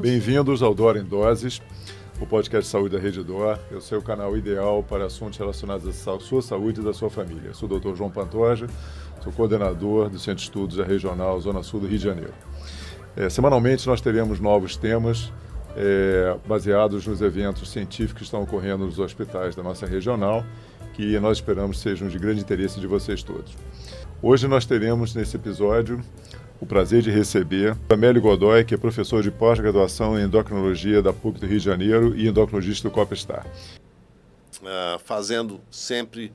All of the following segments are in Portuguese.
Bem-vindos ao Dor em Doses, o podcast de saúde da Rede Dor. Eu sou o canal ideal para assuntos relacionados à sua saúde e da sua família. Eu sou o Dr. João Pantoja, sou coordenador do Centro de Estudos da Regional Zona Sul do Rio de Janeiro. Semanalmente nós teremos novos temas baseados nos eventos científicos que estão ocorrendo nos hospitais da nossa regional, que nós esperamos sejam de grande interesse de vocês todos. Hoje nós teremos nesse episódio o prazer de receber Amélio Godoy, que é professor de pós-graduação em endocrinologia da PUC do Rio de Janeiro e endocrinologista do COPSTAR. Fazendo sempre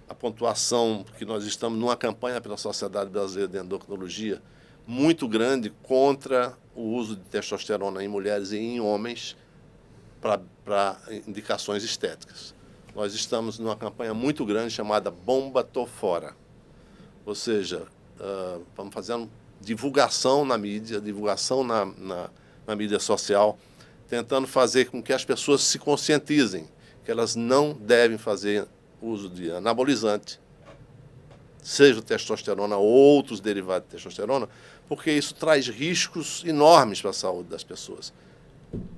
a pontuação que nós estamos numa campanha pela Sociedade Brasileira de Endocrinologia muito grande contra o uso de testosterona em mulheres e em homens para indicações estéticas. Nós estamos numa campanha muito grande chamada Bomba Tô Fora. Ou seja, vamos fazendo divulgação na mídia, divulgação na mídia social, tentando fazer com que as pessoas se conscientizem que elas não devem fazer uso de anabolizante, seja testosterona ou outros derivados de testosterona, porque isso traz riscos enormes para a saúde das pessoas,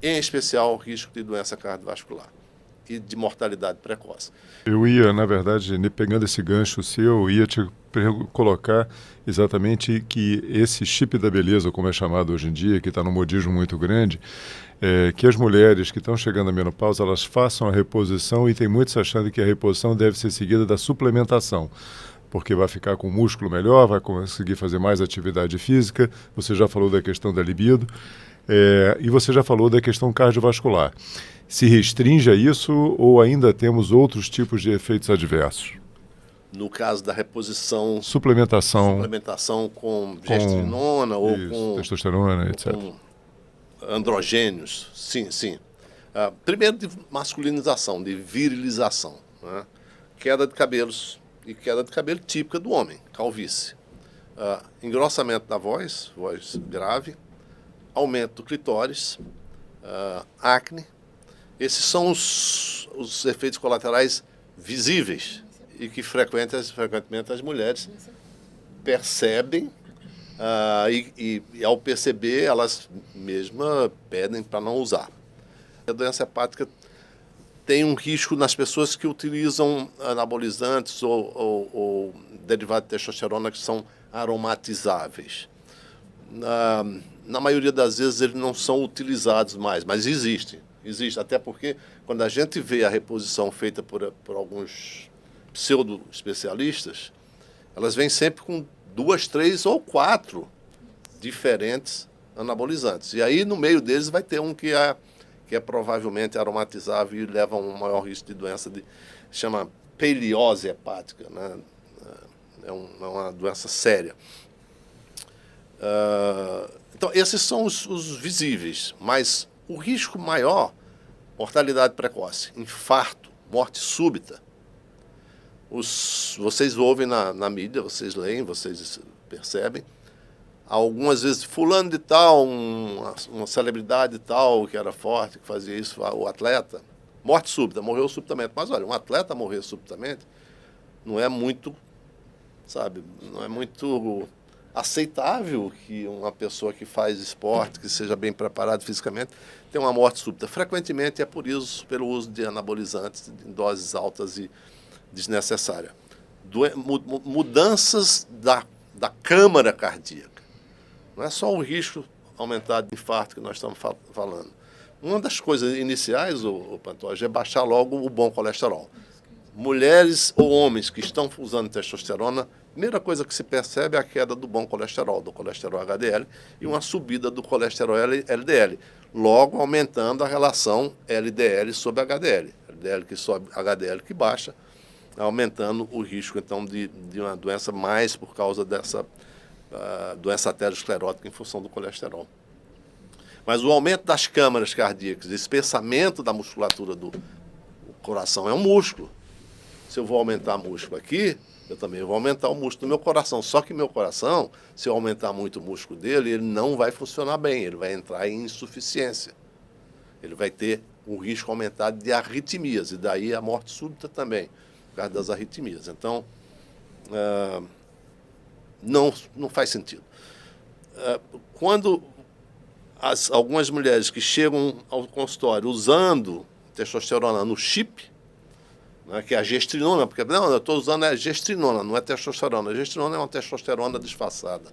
em especial o risco de doença cardiovascular e de mortalidade precoce. Eu ia, na verdade, pegando esse gancho seu, ia te colocar exatamente que esse chip da beleza, como é chamado hoje em dia, que está num modismo muito grande, que as mulheres que estão chegando à menopausa, elas façam a reposição, e tem muitos achando que a reposição deve ser seguida da suplementação, porque vai ficar com músculo melhor, vai conseguir fazer mais atividade física. Você já falou da questão da libido, e você já falou da questão cardiovascular. Se restringe a isso ou ainda temos outros tipos de efeitos adversos? No caso da reposição... Suplementação com gestrinona ou com... testosterona, etc. Com androgênios, sim. Primeiro de masculinização, de virilização, né? Queda de cabelos, e queda de cabelo típica do homem, calvície. Engrossamento da voz grave, aumento do clitóris, acne. Esses são os efeitos colaterais visíveis e que frequentemente as mulheres percebem e ao perceber elas mesmas pedem para não usar. A doença hepática tem um risco nas pessoas que utilizam anabolizantes ou derivados de testosterona que são aromatizáveis. Na maioria das vezes eles não são utilizados mais, mas existem. Existe, até porque quando a gente vê a reposição feita por alguns pseudo-especialistas, elas vêm sempre com 2, 3 ou 4 diferentes anabolizantes. E aí, no meio deles, vai ter um que é provavelmente aromatizável e leva a um maior risco de doença, chama peliose hepática, né? É uma doença séria. Então, esses são os visíveis, mas o risco maior, mortalidade precoce, infarto, morte súbita. Vocês ouvem na mídia, vocês leem, vocês percebem. Algumas vezes, fulano de tal, uma celebridade tal, que era forte, que fazia isso, o atleta, morte súbita, morreu subitamente. Mas olha, um atleta morrer subitamente não é muito, não é muito aceitável que uma pessoa que faz esporte, que seja bem preparado fisicamente, tenha uma morte súbita. Frequentemente é pelo uso de anabolizantes em doses altas e desnecessárias. Mudanças da câmara cardíaca. Não é só o risco aumentado de infarto que nós estamos falando. Uma das coisas iniciais, o Pantoja, é baixar logo o bom colesterol. Mulheres ou homens que estão usando testosterona, a primeira coisa que se percebe é a queda do bom colesterol, do colesterol HDL, e uma subida do colesterol LDL, logo aumentando a relação LDL sobre HDL. LDL que sobe, HDL que baixa, aumentando o risco, então, de uma doença mais por causa dessa doença aterosclerótica em função do colesterol. Mas o aumento das câmaras cardíacas, espessamento da musculatura do coração é um músculo. Se eu vou aumentar músculo aqui, eu também vou aumentar o músculo do meu coração. Só que meu coração, se eu aumentar muito o músculo dele, ele não vai funcionar bem, ele vai entrar em insuficiência. Ele vai ter um risco aumentado de arritmias, e daí a morte súbita também, por causa das arritmias. Então, não faz sentido. Quando algumas mulheres que chegam ao consultório usando testosterona no chip, né, que é a gestrinona, porque não, eu estou usando a gestrinona, não é testosterona. A gestrinona é uma testosterona disfarçada.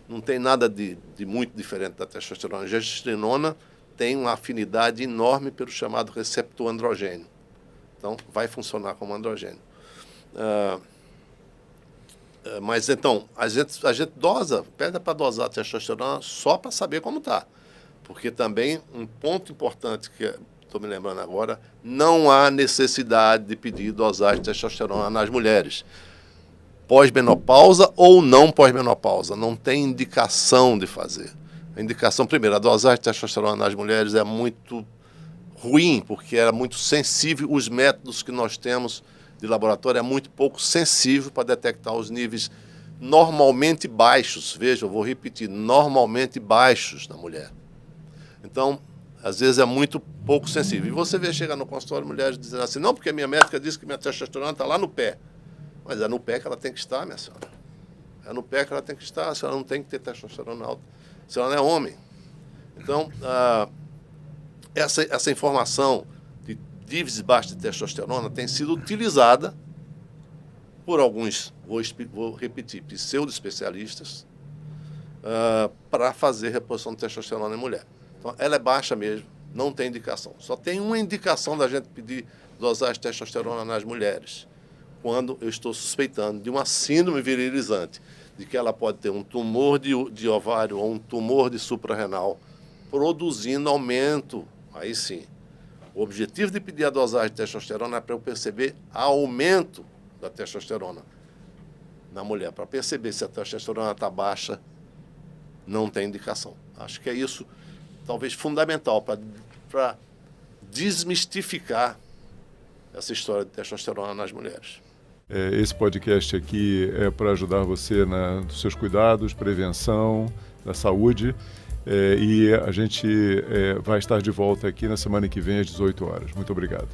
Não tem nada de muito diferente da testosterona. A gestrinona tem uma afinidade enorme pelo chamado receptor androgênio. Então, vai funcionar como androgênio. Mas, então, a gente dosa, pede para dosar a testosterona só para saber como está. Porque também, um ponto importante que estou me lembrando agora, não há necessidade de pedir dosagem de testosterona nas mulheres. Pós-menopausa ou não pós-menopausa, não tem indicação de fazer. A indicação, primeiro, a dosagem de testosterona nas mulheres é muito ruim, porque é muito sensível. Os métodos que nós temos de laboratório é muito pouco sensível para detectar os níveis normalmente baixos. Veja, eu vou repetir, normalmente baixos na mulher. Então, às vezes é muito pouco sensível. E você vê chegar no consultório mulheres dizendo assim, não, porque a minha médica disse que minha testosterona está lá no pé. Mas é no pé que ela tem que estar, minha senhora. É no pé que ela tem que estar. A senhora não tem que ter testosterona alta. A senhora não é homem. Então, essa informação de níveis baixos de testosterona tem sido utilizada por alguns, vou repetir, pseudo-especialistas, para fazer reposição de testosterona em mulher. Então, ela é baixa mesmo, não tem indicação. Só tem uma indicação da gente pedir dosagem de testosterona nas mulheres, quando eu estou suspeitando de uma síndrome virilizante, de que ela pode ter um tumor de ovário ou um tumor de suprarrenal, produzindo aumento. Aí sim. O objetivo de pedir a dosagem de testosterona é para eu perceber aumento da testosterona na mulher. Para perceber se a testosterona está baixa, não tem indicação. Acho que é isso, talvez, fundamental para desmistificar essa história de testosterona nas mulheres. Esse podcast aqui é para ajudar você nos seus cuidados, prevenção, da saúde. E a gente vai estar de volta aqui na semana que vem às 18 horas. Muito obrigado.